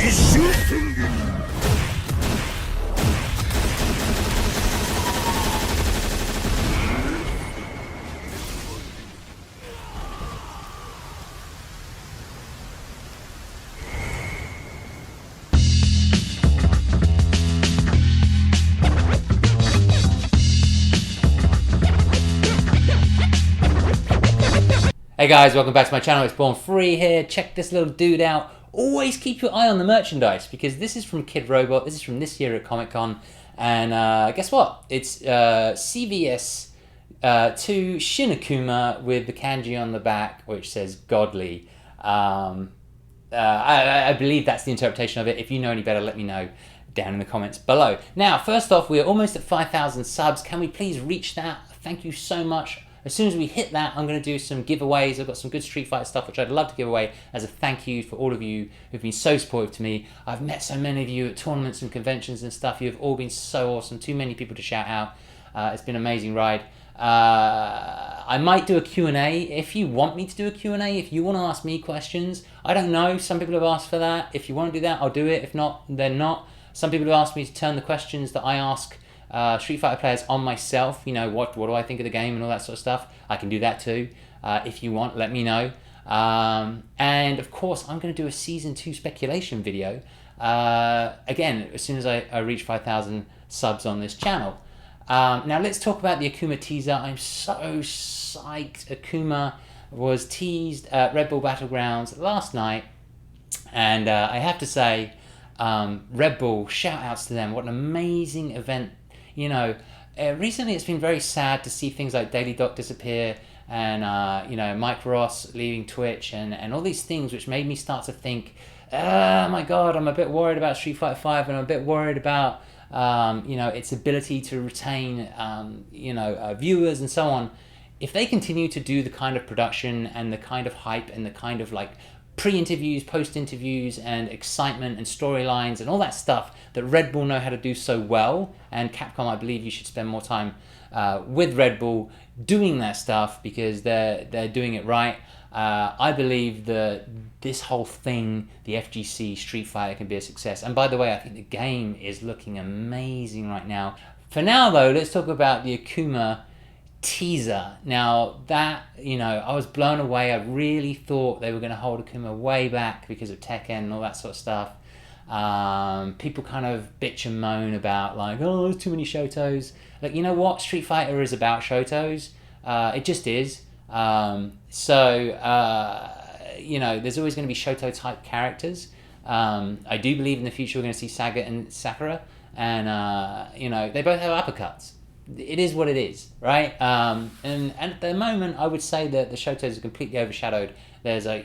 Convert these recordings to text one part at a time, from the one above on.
Hey guys, welcome back to my channel. It's BornFree here. Check this little dude out. Always keep your eye on the merchandise because this is from Kid Robot. This is from this year at Comic Con. And guess what? It's CVS 2 Shin AKUMA with the kanji on the back which says godly. I believe that's the interpretation of it. If you know any better, let me know down in the comments below. Now, first off, we're almost at 5,000 subs. Can we please reach that? Thank you so much. As soon as we hit that, I'm going to do some giveaways. I've got some good Street Fighter stuff which I'd love to give away as a thank you for all of you who've been so supportive to me. I've met so many of you at tournaments and conventions and stuff. You've all been so awesome. Too many people to shout out. It's been an amazing ride. I might do a Q&A if you want me to do a Q&A. If you want to ask me questions, I don't know. Some people have asked for that. If you want to do that, I'll do it. If not, then not. Some people have asked me to turn the questions that I ask Street Fighter players on myself. You know, what do I think of the game and all that sort of stuff. I can do that too. If you want, let me know. And of course, I'm going to do a Season 2 speculation video. Again, as soon as I reach 5,000 subs on this channel. Now let's talk about the AKUMA teaser. I'm so psyched. AKUMA was teased at Red Bull Battlegrounds last night. And I have to say, Red Bull, shout outs to them. What an amazing event. You know, recently it's been very sad to see things like Daily Doc disappear and, you know, Mike Ross leaving Twitch and all these things which made me start to think, oh my God, I'm a bit worried about Street Fighter 5 and I'm a bit worried about, you know, its ability to retain, you know, viewers and so on. If they continue to do the kind of production and the kind of hype and the kind of like pre-interviews, post-interviews and excitement and storylines and all that stuff that Red Bull know how to do so well, and Capcom, I believe you should spend more time with Red Bull doing that stuff because they're doing it right. I believe that this whole thing, the FGC Street Fighter, can be a success. And by the way, I think the game is looking amazing right now. For now though, let's talk about the AKUMA teaser. Now that, you know, I was blown away. I really thought they were going to hold AKUMA way back because of Tekken and all that sort of stuff. People kind of bitch and moan about like, oh, there's too many Shotos. Like, you know what? Street Fighter is about Shotos. It just is. You know, there's always going to be Shoto type characters. I do believe in the future we're going to see Saga and Sakura, and you know, they both have uppercuts. It is what it is, right? And at the moment, I would say that the Shotos are completely overshadowed. There's a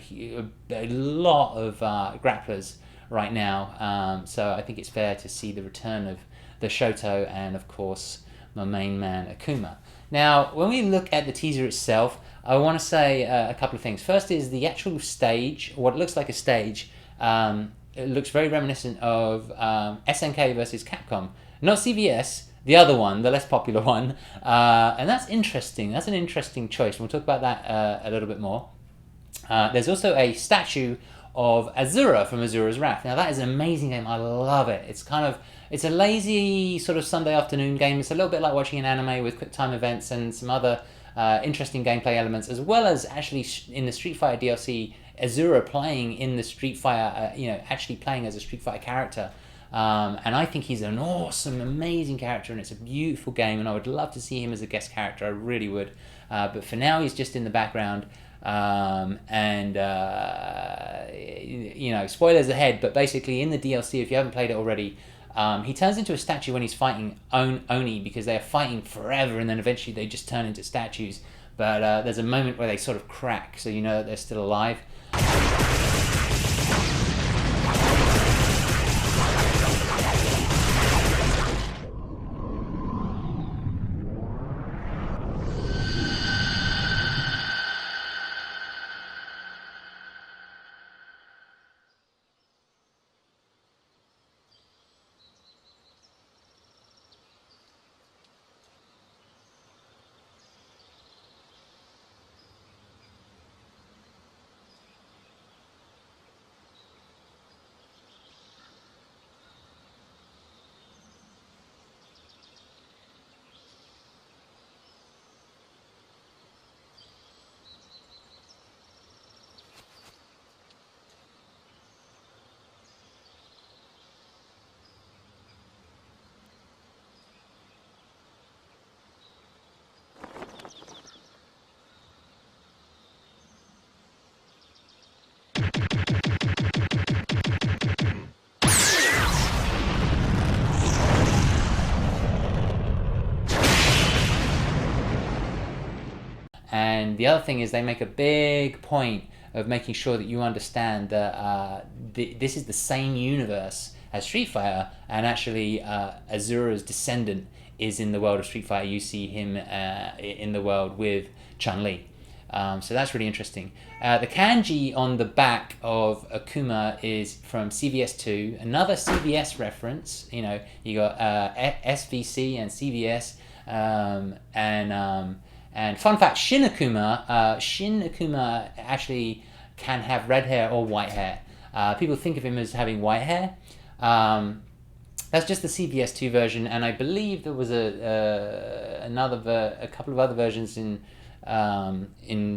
lot of grapplers right now, so I think it's fair to see the return of the Shoto and, of course, my main man, AKUMA. Now, when we look at the teaser itself, I want to say a couple of things. First is the actual stage, what looks like a stage. It looks very reminiscent of SNK versus Capcom. Not CVS, the other one, the less popular one. And that's interesting. That's an interesting choice. We'll talk about that a little bit more. There's also a statue of Azura from Azura's Wrath. Now that is an amazing game. I love it. It's a lazy sort of Sunday afternoon game. It's a little bit like watching an anime with quick time events and some other interesting gameplay elements, as well as actually in the Street Fighter DLC, Azura playing in the Street Fighter, you know, actually playing as a Street Fighter character. And I think he's an awesome, amazing character, and it's a beautiful game, and I would love to see him as a guest character. I really would. But for now, he's just in the background. You know, spoilers ahead, but basically in the DLC, if you haven't played it already, he turns into a statue when he's fighting Oni, because they're fighting forever and then eventually they just turn into statues. But there's a moment where they sort of crack, so you know that they're still alive. the other thing is they make a big point of making sure that you understand that this is the same universe as Street Fighter, and actually Azura's descendant is in the world of Street Fighter. You see him in the world with Chun-Li. So that's really interesting. The kanji on the back of Akuma is from CVS2, another CVS reference. You know, you got SVC and CVS, and fun fact: Shin Akuma actually can have red hair or white hair. People think of him as having white hair. That's just the CVS2 version, and I believe there was a couple of other versions in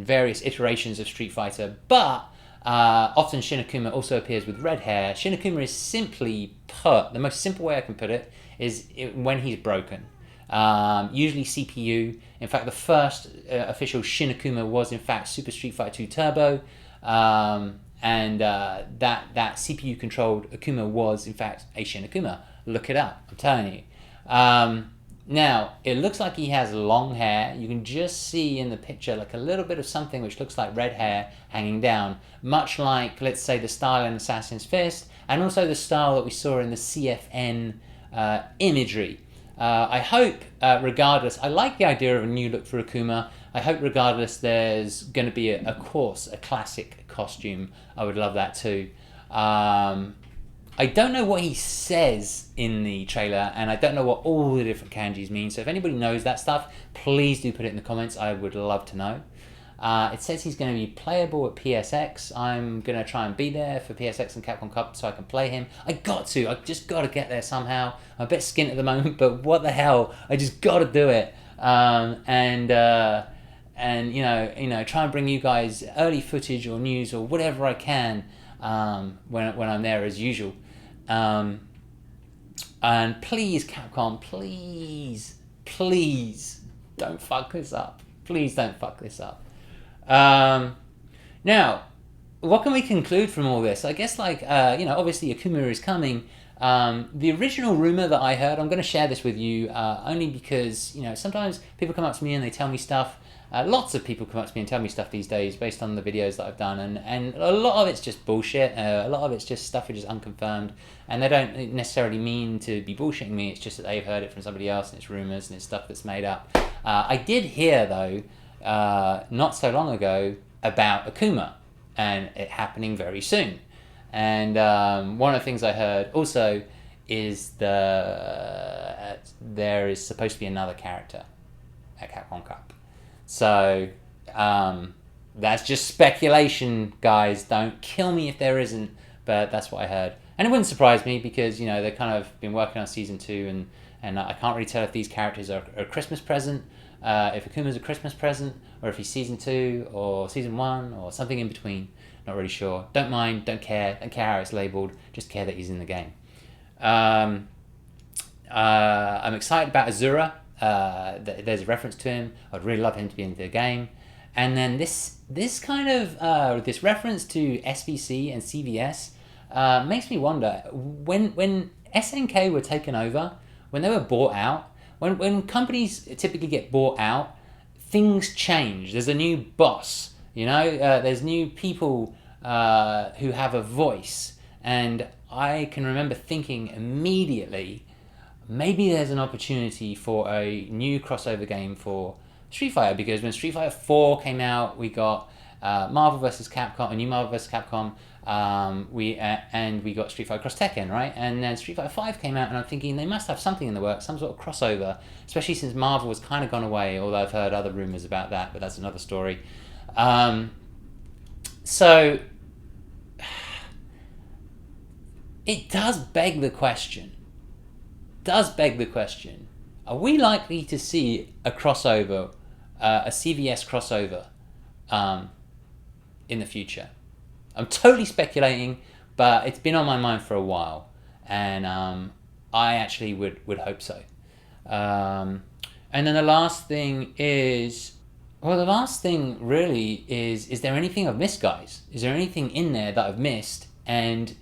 various iterations of Street Fighter, but often Shin Akuma also appears with red hair. Shin Akuma is simply put, the most simple way I can put it is when he's broken. Usually CPU. In fact, the first official Shin Akuma was in fact Super Street Fighter 2 Turbo, and that CPU controlled Akuma was in fact a Shin Akuma. Look it up, I'm telling you. Now, it looks like he has long hair. You can just see in the picture like a little bit of something which looks like red hair hanging down, much like, let's say, the style in Assassin's Fist, and also the style that we saw in the CFN imagery. I hope, regardless, I like the idea of a new look for Akuma. I hope, regardless, there's going to be, of course, a classic costume. I would love that too. I don't know what he says in the trailer, and I don't know what all the different kanjis mean. So if anybody knows that stuff, please do put it in the comments. I would love to know. It says he's going to be playable at PSX. I'm going to try and be there for PSX and Capcom Cup so I can play him. I've just got to get there somehow. I'm a bit skint at the moment, but what the hell? I just got to do it. And you know, try and bring you guys early footage or news or whatever I can when I'm there as usual. And please, Capcom, please don't fuck this up. Please don't fuck this up. Now, what can we conclude from all this? I guess, obviously Akuma is coming. The original rumor that I heard, I'm going to share this with you only because, sometimes people come up to me and they tell me stuff. Lots of people come up to me and tell me stuff these days based on the videos that I've done, and a lot of it's just bullshit. A lot of it's just stuff which is unconfirmed, and they don't necessarily mean to be bullshitting me. It's just that they've heard it from somebody else, and it's rumors, and it's stuff that's made up. I did hear, though, not so long ago, about Akuma, and it happening very soon. And one of the things I heard also is there is supposed to be another character at Capcom Cup. So that's just speculation, guys. Don't kill me if there isn't, but that's what I heard. And it wouldn't surprise me because, they've kind of been working on Season 2, and I can't really tell if these characters are a Christmas present, if Akuma's a Christmas present, or if he's Season 2 or Season 1 or something in between. Not really sure. Don't mind, don't care how it's labelled, just care that he's in the game. I'm excited about Azura. There's a reference to him. I'd really love him to be in the game. And then this kind of this reference to SVC and CVS makes me wonder, when SNK were taken over, when they were bought out, when companies typically get bought out, things change. There's a new boss, there's new people who have a voice. And I can remember thinking immediately, maybe there's an opportunity for a new crossover game for Street Fighter, because when Street Fighter 4 came out, we got Marvel vs. Capcom, a new Marvel vs. Capcom, we got Street Fighter Cross Tekken, right? And then Street Fighter 5 came out, and I'm thinking they must have something in the works, some sort of crossover, especially since Marvel has kind of gone away, although I've heard other rumors about that, but that's another story. So it does beg the question, are we likely to see a crossover, a CVS crossover in the future? I'm totally speculating, but it's been on my mind for a while, and I actually would hope so. And then the last thing really is there anything I've missed, guys? Is there anything in there that I've missed? And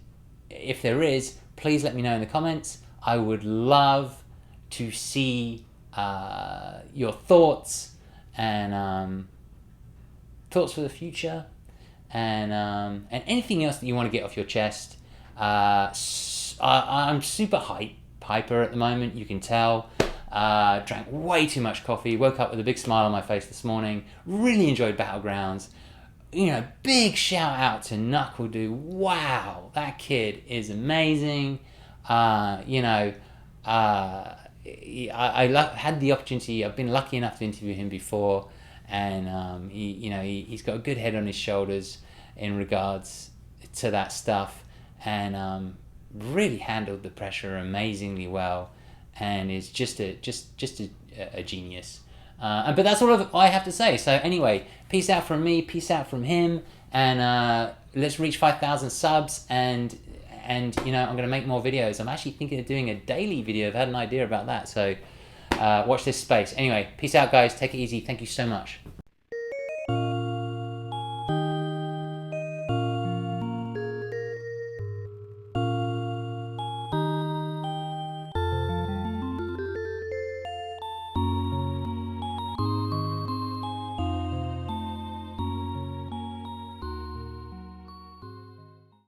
if there is, please let me know in the comments. I would love to see your thoughts, and thoughts for the future, and anything else that you want to get off your chest. I'm super hyper at the moment, you can tell. Drank way too much coffee, woke up with a big smile on my face this morning, really enjoyed Battlegrounds. You know, big shout out to Knuckle Dude. Wow, that kid is amazing. You know, I had the opportunity, I've been lucky enough to interview him before, and he's got a good head on his shoulders in regards to that stuff, and really handled the pressure amazingly well, and is just a genius. But that's all I have to say. So anyway, peace out from me, peace out from him, and let's reach 5,000 subs, and you know, I'm going to make more videos. I'm actually thinking of doing a daily video. I've had an idea about that, so watch this space. Anyway, peace out guys, take it easy, thank you so much.